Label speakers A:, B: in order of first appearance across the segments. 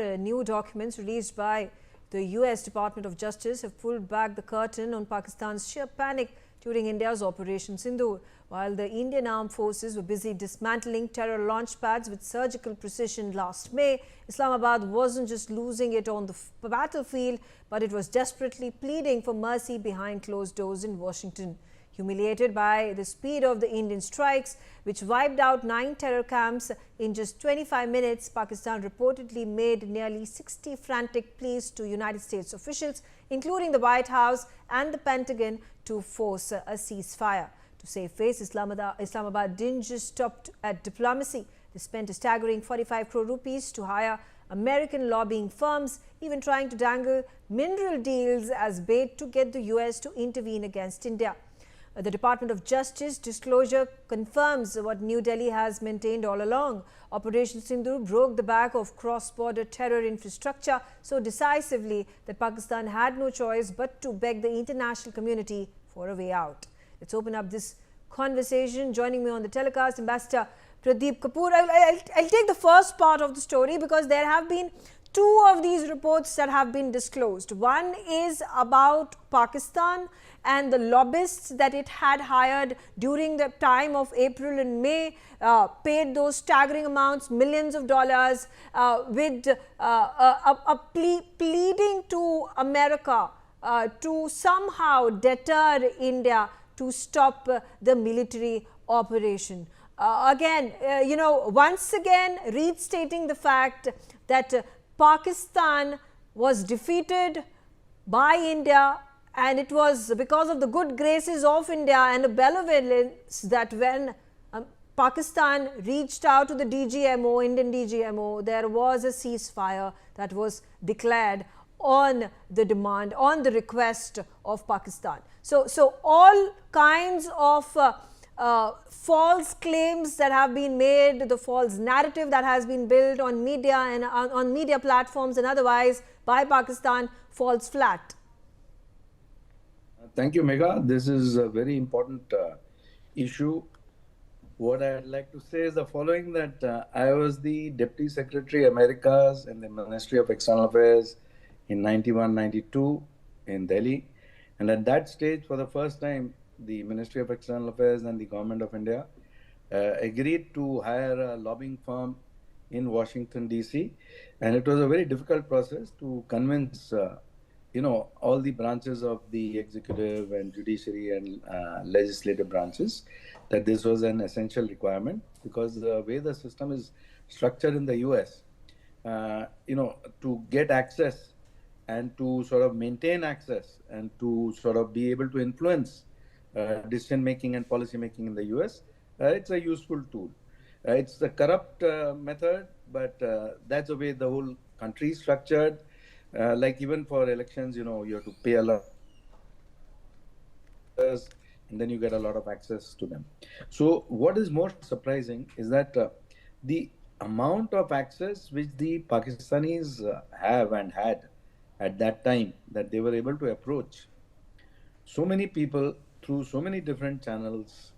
A: New documents released by the US Department of Justice have pulled back the curtain on Pakistan's sheer panic during India's Operation Sindoor. While the Indian armed forces were busy dismantling terror launch pads with surgical precision last May, Islamabad wasn't just losing it on the battlefield, but it was desperately pleading for mercy behind closed doors in Washington. Humiliated by the speed of the Indian strikes, which wiped out 9 terror camps in just 25 minutes, Pakistan reportedly made nearly 60 frantic pleas to United States officials, including the White House and the Pentagon, to force a ceasefire. To save face, Islamabad didn't just stop at diplomacy. They spent a staggering 45 crore rupees to hire American lobbying firms, even trying to dangle mineral deals as bait to get the US to intervene against India. The Department of Justice disclosure confirms what New Delhi has maintained all along. Operation Sindoor broke the back of cross-border terror infrastructure so decisively that Pakistan had no choice but to beg the international community for a way out. Let's open up this conversation. Joining me on the telecast, Ambassador Pradeep Kapoor. I'll take the first part of the story because there have been 2 of these reports that have been disclosed. One is about Pakistan and the lobbyists that it had hired during the time of April and May, paid those staggering amounts, millions of dollars, with pleading to America to somehow deter India to stop the military operation. Once again, restating the fact that Pakistan was defeated by India, and it was because of the good graces of India and the benevolence that when Pakistan reached out to the DGMO, Indian DGMO, there was a ceasefire that was declared on the demand, on the request of Pakistan. So all kinds of false claims that have been made, the false narrative that has been built on media and on media platforms and otherwise by Pakistan falls flat.
B: Thank you, Megha. This is a very important issue. What I'd like to say is the following, that I was the Deputy Secretary Americas in the Ministry of External Affairs in 91-92 in Delhi. And at that stage, for the first time, the Ministry of External Affairs and the Government of India agreed to hire a lobbying firm in Washington, D.C. And it was a very difficult process to convince all the branches of the executive and judiciary and legislative branches that this was an essential requirement, because the way the system is structured in the US, to get access and to sort of maintain access and to sort of be able to influence decision making and policy making in the US, it's a useful tool. It's a corrupt method, but that's the way the whole country is structured. Like even for elections, you have to pay a lot, and then you get a lot of access to them. So what is more surprising is that the amount of access which the Pakistanis have and had at that time, that they were able to approach so many people through so many different channels,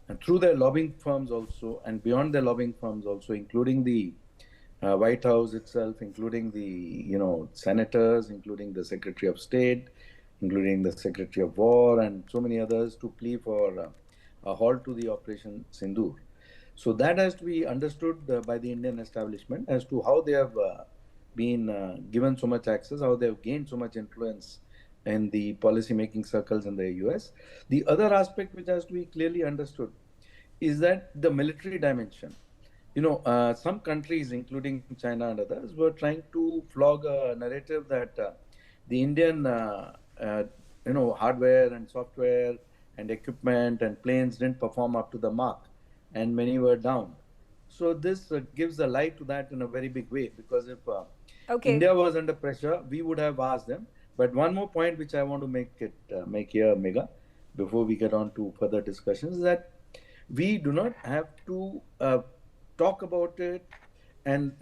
B: and through their lobbying firms also, and beyond their lobbying firms also, including the White House itself, including the senators, including the Secretary of State, including the Secretary of War, and so many others, to plea for a halt to the Operation Sindoor. So that has to be understood by the Indian establishment as to how they have been given so much access, how they have gained so much influence in the policy making circles in the US. The other aspect which has to be clearly understood is that the military dimension. Some countries, including China and others, were trying to flog a narrative that the Indian, hardware and software and equipment and planes didn't perform up to the mark, and many were down. So this gives a light to that in a very big way, because if India was under pressure, we would have asked them. But one more point which I want to make here, Megha, before we get on to further discussions, is that we do not have to talk about it and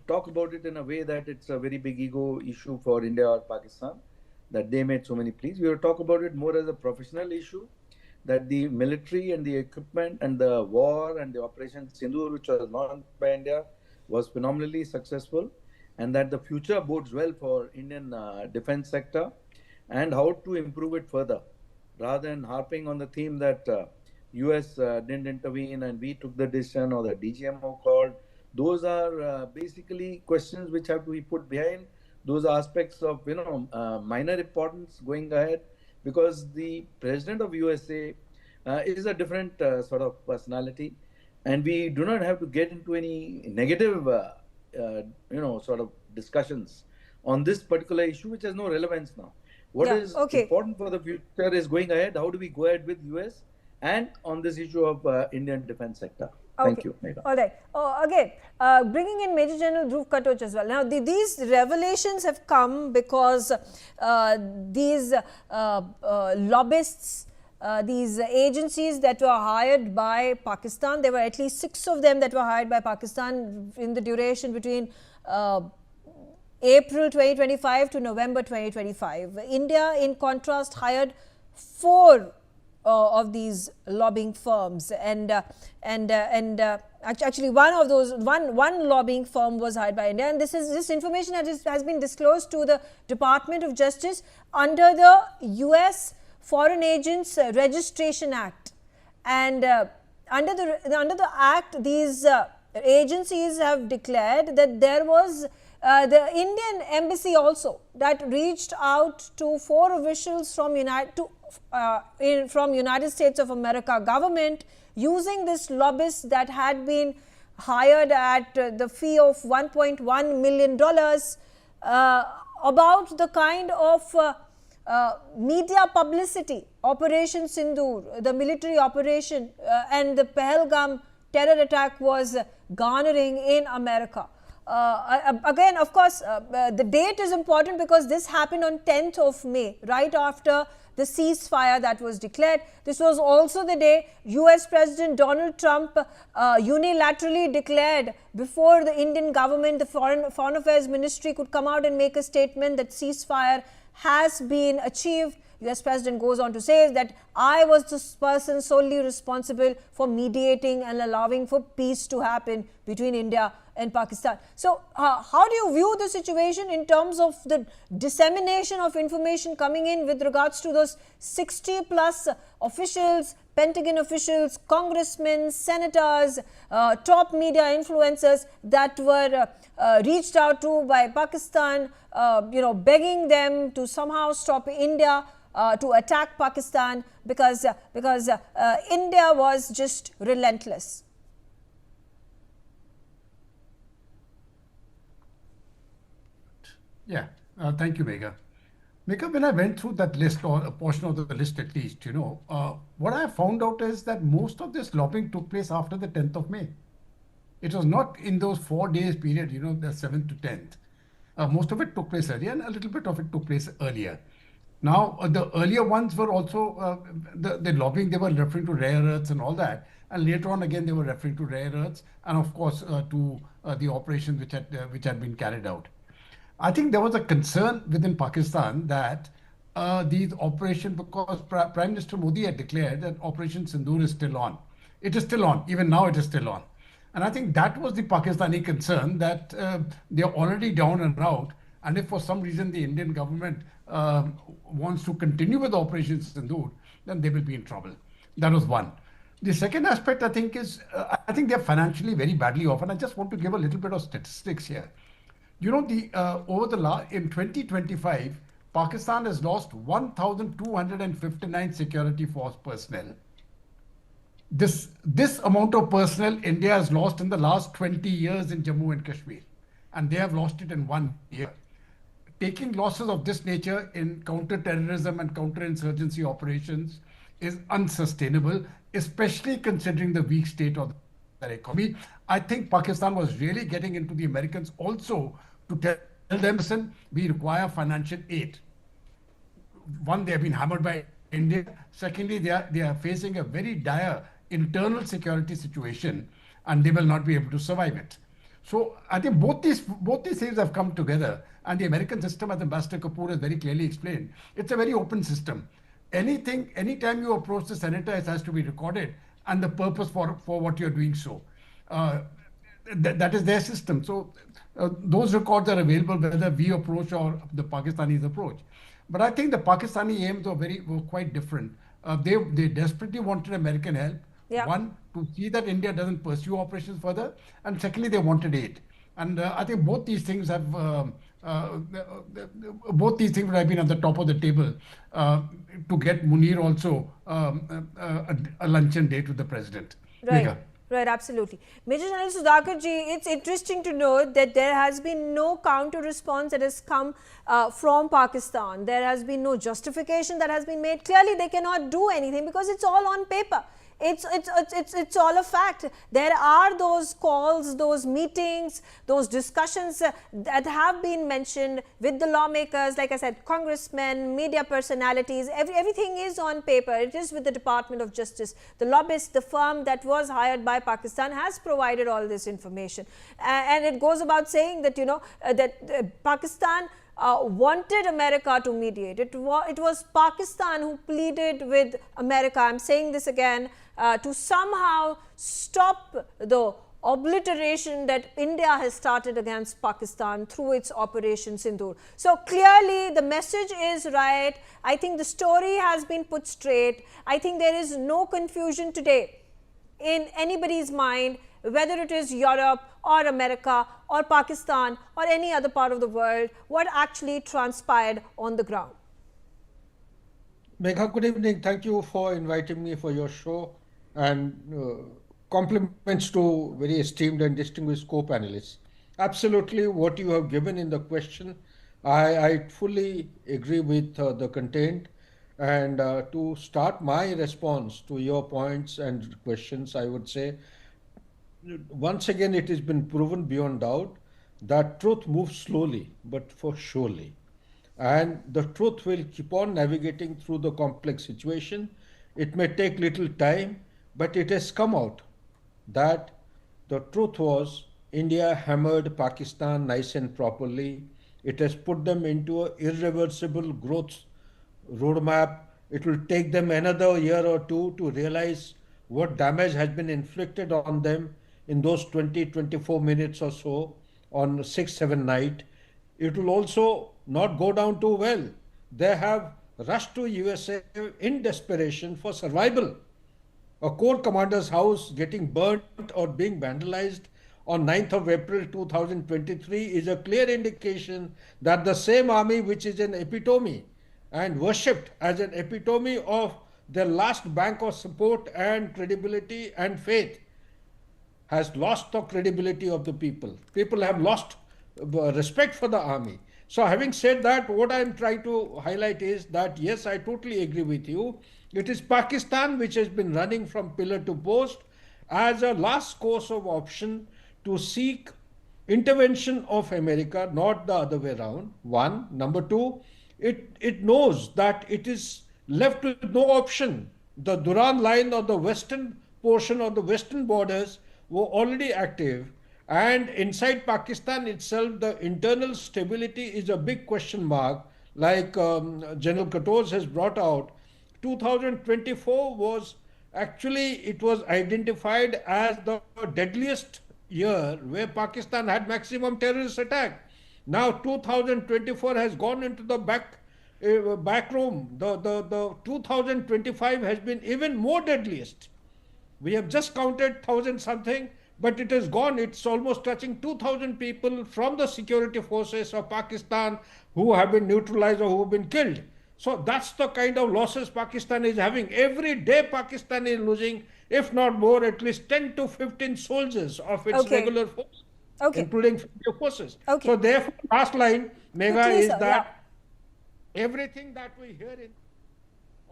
B: talk about it in a way that it's a very big ego issue for India or Pakistan, that they made so many pleas. We will talk about it more as a professional issue, that the military and the equipment and the war and the Operation Sindhu, which was launched by India, was phenomenally successful. and that the future bodes well for Indian defense sector, and how to improve it further, rather than harping on the theme that US didn't intervene and we took the decision, or the DGMO called. Those are basically questions which have to be put behind those aspects of minor importance going ahead, because the president of USA is a different sort of personality, and we do not have to get into any negative sort of discussions on this particular issue, which has no relevance now. What is important for the future is going ahead. How do we go ahead with US and on this issue of Indian defense sector? Thank you, Megha.
A: All right. Again, bringing in Major General Dhruv Katoch as well. Now, these revelations have come because these lobbyists, these agencies that were hired by Pakistan, there were at least 6 of them that were hired by Pakistan in the duration between April 2025 to November 2025. India, in contrast, hired 4 of these lobbying firms, and actually one lobbying firm was hired by India, and this information has been disclosed to the Department of Justice under the US Foreign Agents Registration Act, and under the act, these agencies have declared that there was the Indian embassy also that reached out to 4 officials from United States of America government, using this lobbyist that had been hired at the fee of $1.1 million about the kind of media publicity Operation Sindoor, the military operation and the Pahalgam terror attack was garnering in America. Again, of course, the date is important because this happened on 10th of May, right after the ceasefire that was declared. This was also the day US President Donald Trump unilaterally declared, before the Indian government, the Foreign Affairs Ministry could come out and make a statement that ceasefire has been achieved. US President goes on to say that I was this person solely responsible for mediating and allowing for peace to happen between India and Pakistan. So, how do you view the situation in terms of the dissemination of information coming in with regards to those 60 plus officials, Pentagon officials, congressmen, senators, top media influencers that were reached out to by Pakistan, begging them to somehow stop India to attack Pakistan because India was just relentless?
C: Yeah, thank you, Megha. Megha, when I went through that list, or a portion of the list at least, what I found out is that most of this lobbying took place after the 10th of May. It was not in those 4 days period, the 7th to 10th. Most of it took place earlier, and a little bit of it took place earlier. Now, the earlier ones were also, the lobbying, they were referring to rare earths and all that. And later on, again, they were referring to rare earths and, of course, to the operations which had been carried out. I think there was a concern within Pakistan that these operations, because Prime Minister Modi had declared that Operation Sindoor is still on. It is still on. Even now, it is still on. And I think that was the Pakistani concern, that they are already down and out. And if for some reason the Indian government wants to continue with Operation Sindoor, then they will be in trouble. That was one. The second aspect, I think, is I think they're financially very badly off. And I just want to give a little bit of statistics here. In 2025, Pakistan has lost 1,259 security force personnel. This amount of personnel India has lost in the last 20 years in Jammu and Kashmir, and they have lost it in 1 year. Taking losses of this nature in counter-terrorism and counter-insurgency operations is unsustainable, especially considering the weak state of their economy. I think Pakistan was really getting into the Americans also to tell them, listen, we require financial aid. One, they have been hammered by India. Secondly, they are facing a very dire internal security situation, and they will not be able to survive it. So I think both these things have come together, and the American system, as Ambassador Kapoor has very clearly explained, it's a very open system. Anytime you approach the senator, it has to be recorded, and the purpose for what you're doing so. that is their system. So those records are available whether we approach or the Pakistanis approach. But I think the Pakistani aims were quite different. They desperately wanted American help.
A: Yeah.
C: One, to see that India doesn't pursue operations further, and secondly, they wanted aid. And I think both these things have both these things would have been at the top of the table to get Munir also a luncheon date with the president.
A: Right.
C: Megha.
A: Right, absolutely. Major General Sudhakar ji, it's interesting to note that there has been no counter response that has come from Pakistan. There has been no justification that has been made. Clearly, they cannot do anything because it's all on paper. It's all a fact. There are those calls, those meetings, those discussions that have been mentioned with the lawmakers, like I said, congressmen, media personalities, everything is on paper. It is with the Department of Justice. The lobbyist, the firm that was hired by Pakistan has provided all this information. And it goes about saying that, Pakistan wanted America to mediate. It was Pakistan who pleaded with America, I'm saying this again, to somehow stop the obliteration that India has started against Pakistan through its Operation Sindoor. So clearly the message is right. I think the story has been put straight. I think there is no confusion today in anybody's mind, whether it is Europe or America or Pakistan or any other part of the world, what actually transpired on the ground.
D: Megha, good evening. Thank you for inviting me for your show, and compliments to very esteemed and distinguished co-panelists. Absolutely what you have given in the question, I fully agree with the content. And to start my response to your points and questions, I would say, once again, it has been proven beyond doubt that truth moves slowly, but for surely. And the truth will keep on navigating through the complex situation. It may take little time, but it has come out that the truth was India hammered Pakistan nice and properly. It has put them into an irreversible growth roadmap. It will take them another year or two to realize what damage has been inflicted on them in those 20-24 minutes or so on 6-7 night. It will also not go down too well. They have rushed to USA in desperation for survival. A corps commander's house getting burnt or being vandalized on 9th of April 2023 is a clear indication that the same army which is an epitome and worshipped as an epitome of their last bank of support and credibility and faith has lost the credibility of the people. People have lost respect for the army. So having said that, what I am trying to highlight is that yes, I totally agree with you. It is Pakistan which has been running from pillar to post as a last course of option to seek intervention of America, not the other way around. One. Number two, it knows that it is left with no option. The Durand line or the western portion of the western borders were already active, and inside Pakistan itself the internal stability is a big question mark, like General Katos has brought out. 2024 was actually, it was identified as the deadliest year where Pakistan had maximum terrorist attack. Now 2024 has gone into the back room. The 2025 has been even more deadliest. We have just counted 1,000 something, but it has gone. It's almost touching 2,000 people from the security forces of Pakistan who have been neutralized or who have been killed. So that's the kind of losses Pakistan is having. Every day Pakistan is losing, if not more, at least 10 to 15 soldiers of its regular force, including future forces. So therefore, last line, Megha, is that everything that we hear in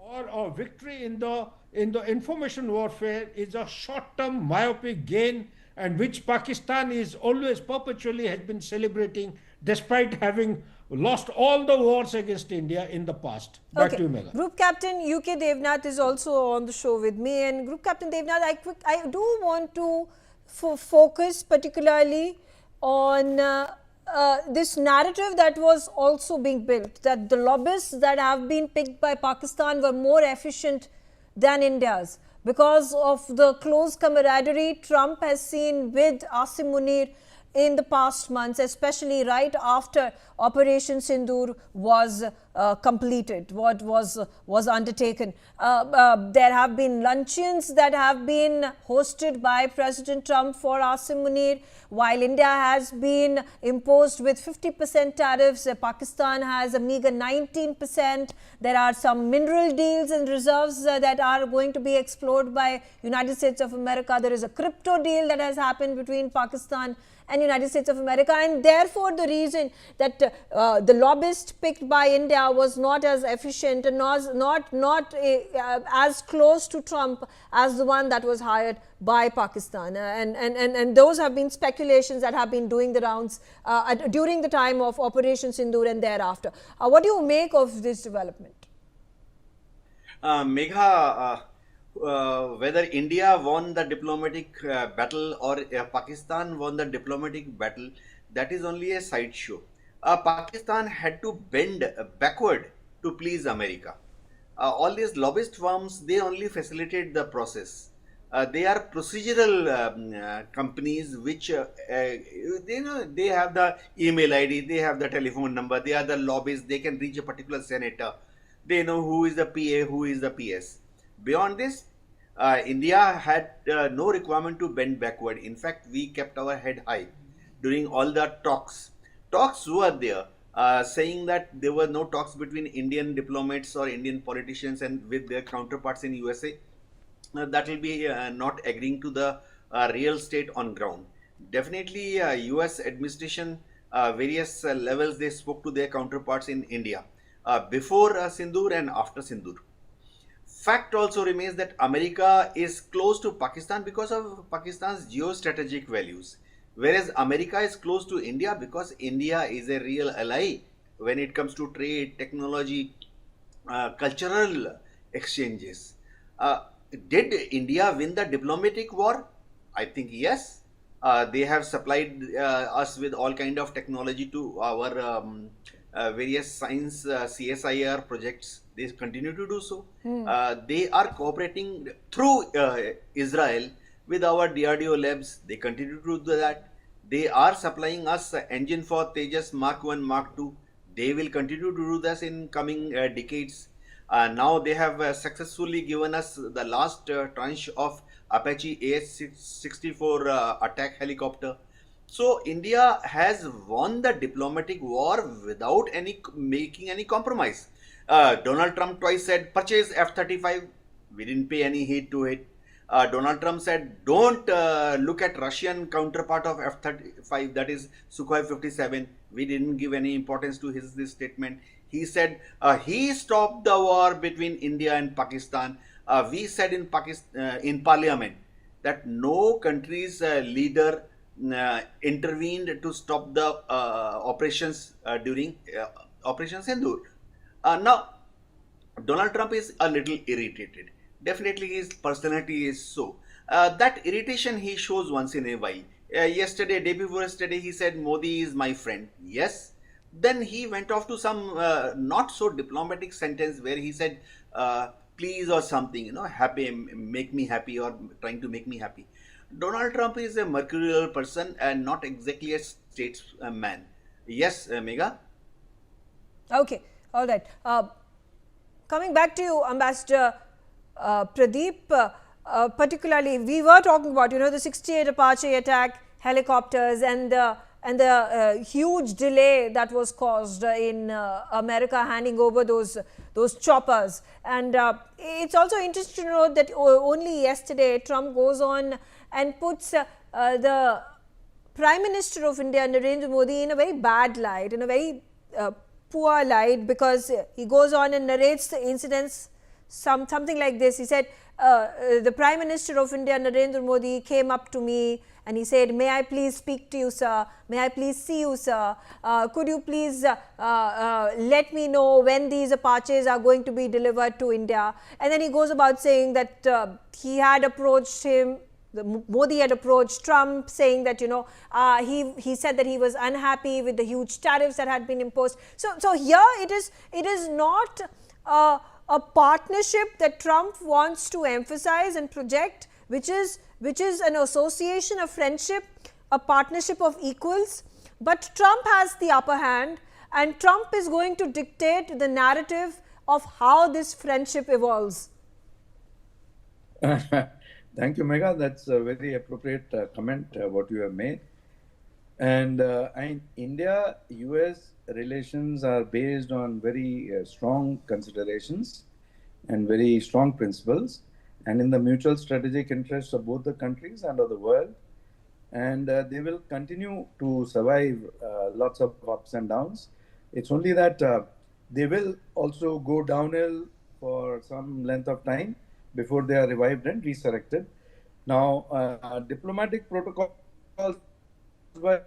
D: or victory in the information warfare is a short-term myopic gain, and which Pakistan is always perpetually has been celebrating despite having lost all the wars against India in the past. Back to you, Megha.
A: Group Captain UK Devnath is also on the show with me, and Group Captain Devnath, I do want to focus particularly on this narrative that was also being built, that the lobbyists that have been picked by Pakistan were more efficient than India's. because of the close camaraderie Trump has seen with Asim Munir in the past months, especially right after Operation Sindoor was completed, what was undertaken. There have been luncheons that have been hosted by President Trump for Asim Munir, while India has been imposed with 50% tariffs. Pakistan has a meager 19%. There are some mineral deals and reserves that are going to be explored by United States of America. There is a crypto deal that has happened between Pakistan and United States of America, and therefore the reason that the lobbyist picked by India was not as efficient and not as close to Trump as the one that was hired by Pakistan, and those have been speculations that have been doing the rounds during the time of Operation Sindoor and thereafter. What do you make of this development?
E: Megha, whether India won the diplomatic battle or Pakistan won the diplomatic battle, that is only a sideshow. Pakistan had to bend backward to please America. All these lobbyist firms, they only facilitate the process. They are procedural companies which they have the email ID, they have the telephone number, they are the lobbyists, they can reach a particular senator, they know who is the PA, who is the PS. Beyond this, India had no requirement to bend backward. In fact, we kept our head high during all the talks. Talks were there, saying that there were no talks between Indian diplomats or Indian politicians and with their counterparts in USA. That will be not agreeing to the real state on ground. Definitely, US administration, various levels, they spoke to their counterparts in India before Sindoor and after Sindoor. Fact also remains that America is close to Pakistan because of Pakistan's geostrategic values, whereas America is close to India because India is a real ally when it comes to trade, technology, cultural exchanges. Did India win the diplomatic war? I think yes. They have supplied us with all kind of technology to our various science CSIR projects. They continue to do so. They are cooperating through Israel with our DRDO labs. They continue to do that. They are supplying us engine for Tejas Mark 1, Mark 2. They will continue to do this in coming decades. Now they have successfully given us the last tranche of Apache AH-64 attack helicopter. So India has won the diplomatic war without making any compromise. Donald Trump twice said purchase F-35. We didn't pay any heed to it. Donald Trump said don't look at Russian counterpart of F-35, that is Sukhoi 57. We didn't give any importance to this statement. He said he stopped the war between India and Pakistan. We said in Parliament that no country's leader intervened to stop the operations during Operation Sindoor. Now, Donald Trump is a little irritated. Definitely his personality is so. That irritation he shows once in a while. Day before yesterday, he said Modi is my friend. Yes. Then he went off to some not so diplomatic sentence where he said, please or something, happy, make me happy, or trying to make me happy. Donald Trump is a mercurial person and not exactly a statesman. Yes, Megha?
A: Okay, all right. Coming back to you, Ambassador Pradeep, particularly, we were talking about, the 68 Apache attack helicopters and the huge delay that was caused in America handing over those choppers. And it's also interesting to note that only yesterday Trump goes on and puts the Prime Minister of India, Narendra Modi, in a very bad light, in a very poor light, because he goes on and narrates the incidents something like this. He said, the Prime Minister of India, Narendra Modi, came up to me and he said, may I please speak to you, sir? May I please see you, sir? Could you please let me know when these Apaches are going to be delivered to India? And then he goes about saying that he had approached him, Modi had approached Trump, saying that, he said that he was unhappy with the huge tariffs that had been imposed. So here it is not a partnership that Trump wants to emphasize and project, which is an association, a friendship, a partnership of equals. But Trump has the upper hand, and Trump is going to dictate the narrative of how this friendship evolves.
B: Thank you, Megha. That's a very appropriate comment what you have made. And India-US relations are based on very strong considerations and very strong principles, and in the mutual strategic interests of both the countries and of the world. And they will continue to survive lots of ups and downs. It's only that they will also go downhill for some length of time before they are revived and resurrected. Now, diplomatic protocols were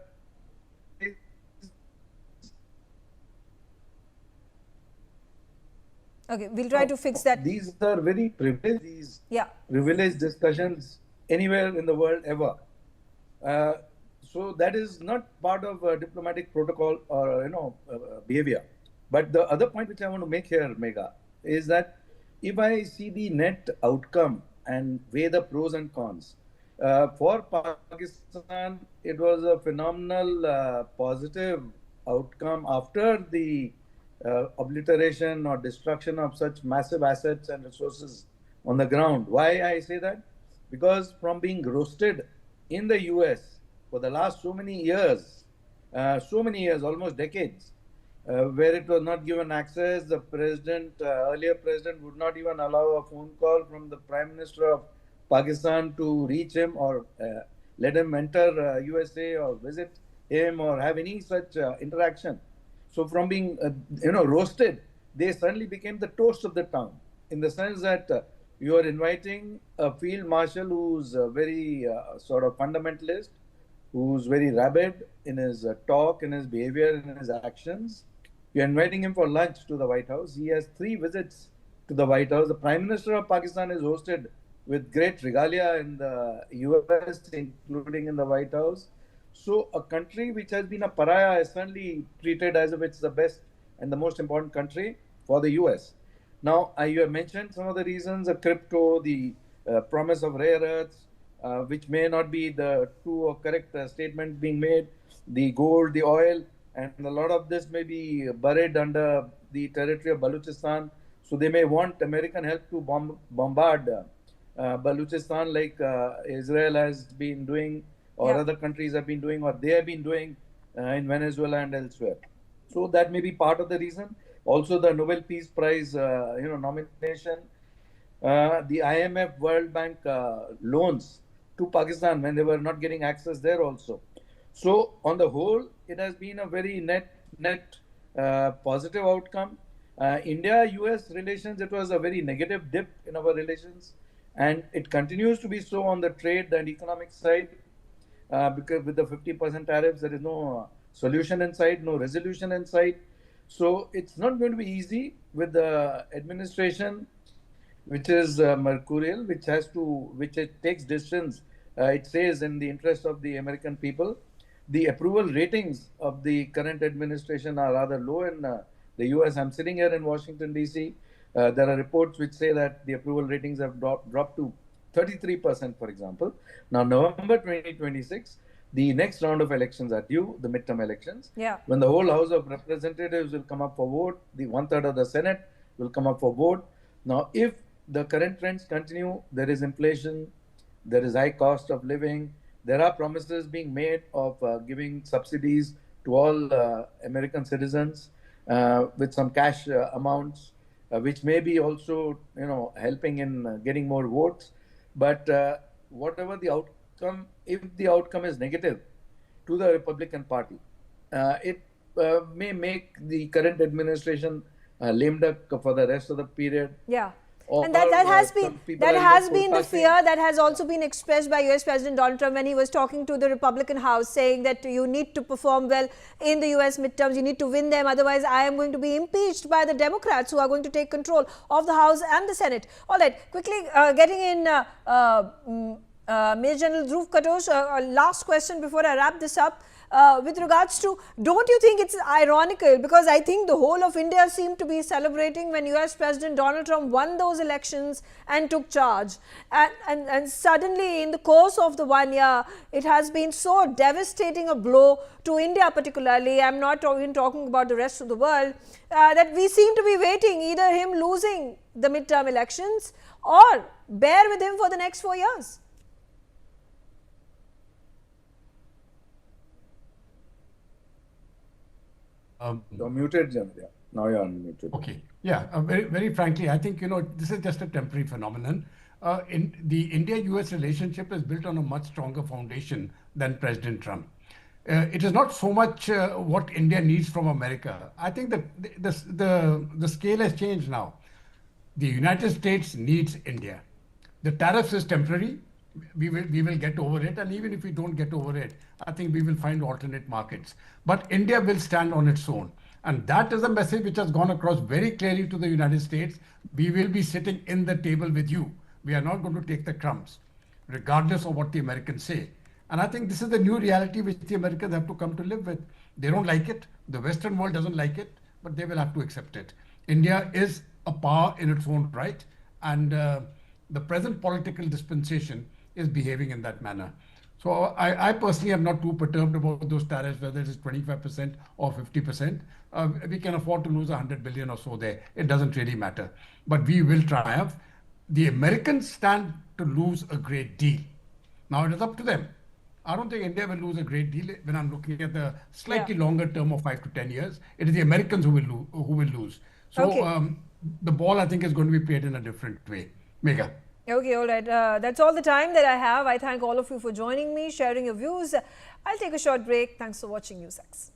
A: Okay, we'll try to fix that.
B: These are very privileged, privileged discussions anywhere in the world ever. So that is not part of diplomatic protocol or behavior. But the other point which I want to make here, Megha, is that if I see the net outcome and weigh the pros and cons, for Pakistan, it was a phenomenal positive outcome after the obliteration or destruction of such massive assets and resources on the ground. Why I say that? Because from being roasted in the US for the last so many years, almost decades, where it was not given access, the earlier president would not even allow a phone call from the Prime Minister of Pakistan to reach him or let him enter USA or visit him or have any such interaction. So from being, roasted, they suddenly became the toast of the town, in the sense that you are inviting a field marshal who's very sort of fundamentalist, who's very rabid in his talk, in his behavior, in his actions. You're inviting him for lunch to the White House. He has 3 visits to the White House. The Prime Minister of Pakistan is hosted with great regalia in the US, including in the White House. So a country which has been a pariah is suddenly treated as if it's the best and the most important country for the US. Now, you have mentioned some of the reasons, the crypto, the promise of rare earths, which may not be the true or correct statement being made, the gold, the oil, and a lot of this may be buried under the territory of Balochistan. So they may want American help to bombard Balochistan like Israel has been doing, or other countries have been doing, or they have been doing in Venezuela and elsewhere. So that may be part of the reason. Also, the Nobel Peace Prize, nomination, the IMF, World Bank loans to Pakistan when they were not getting access there also. So on the whole, it has been a very net positive outcome. India-US relations, it was a very negative dip in our relations, and it continues to be so on the trade and economic side. Because with the 50% tariffs, there is no solution in sight, no resolution in sight. So it's not going to be easy with the administration, which is mercurial, which it takes decisions, it says, in the interest of the American people. The approval ratings of the current administration are rather low in the US. I'm sitting here in Washington, D.C. There are reports which say that the approval ratings have dropped to 33%, for example. Now, November 2026, the next round of elections are due, the midterm elections. When the whole House of Representatives will come up for vote, the 1/3 of the Senate will come up for vote. Now, if the current trends continue, there is inflation, there is high cost of living, there are promises being made of giving subsidies to all American citizens with some cash amounts, which may be also, helping in getting more votes. But whatever the outcome, if the outcome is negative to the Republican Party, it may make the current administration lame duck for the rest of the period.
A: And that has been the fear that has also been expressed by US President Donald Trump when he was talking to the Republican House, saying that you need to perform well in the US midterms, you need to win them, otherwise I am going to be impeached by the Democrats who are going to take control of the House and the Senate. All right, quickly getting in Major General Dhruv Katoch, last question before I wrap this up. with regards to, don't you think it's ironical, because I think the whole of India seemed to be celebrating when US President Donald Trump won those elections and took charge, and suddenly in the course of the 1 year it has been so devastating a blow to India particularly, I'm not even talking about the rest of the world, that we seem to be waiting either him losing the midterm elections or bear with him for the next 4 years.
B: You're muted, Janitya. Now you're unmuted.
C: Okay. Yeah. Very frankly, I think, this is just a temporary phenomenon. In the India-US relationship is built on a much stronger foundation than President Trump. It is not so much what India needs from America. I think that the scale has changed now. The United States needs India. The tariffs is temporary. We will get over it, and even if we don't get over it, I think we will find alternate markets. But India will stand on its own, and that is a message which has gone across very clearly to the United States. We will be sitting in the table with you. We are not going to take the crumbs, regardless of what the Americans say. And I think this is the new reality which the Americans have to come to live with. They don't like it. The Western world doesn't like it, but they will have to accept it. India is a power in its own right, and the present political dispensation is behaving in that manner. So I personally am not too perturbed about those tariffs, whether it is 25% or 50%. We can afford to lose 100 billion or so there. It doesn't really matter. But we will triumph. The Americans stand to lose a great deal. Now it is up to them. I don't think India will lose a great deal when I'm looking at the slightly longer term of 5 to 10 years. It is the Americans who will lose. So the ball, I think, is going to be played in a different way. Megha.
A: Okay, all right. That's all the time that I have. I thank all of you for joining me, sharing your views. I'll take a short break. Thanks for watching NewsX.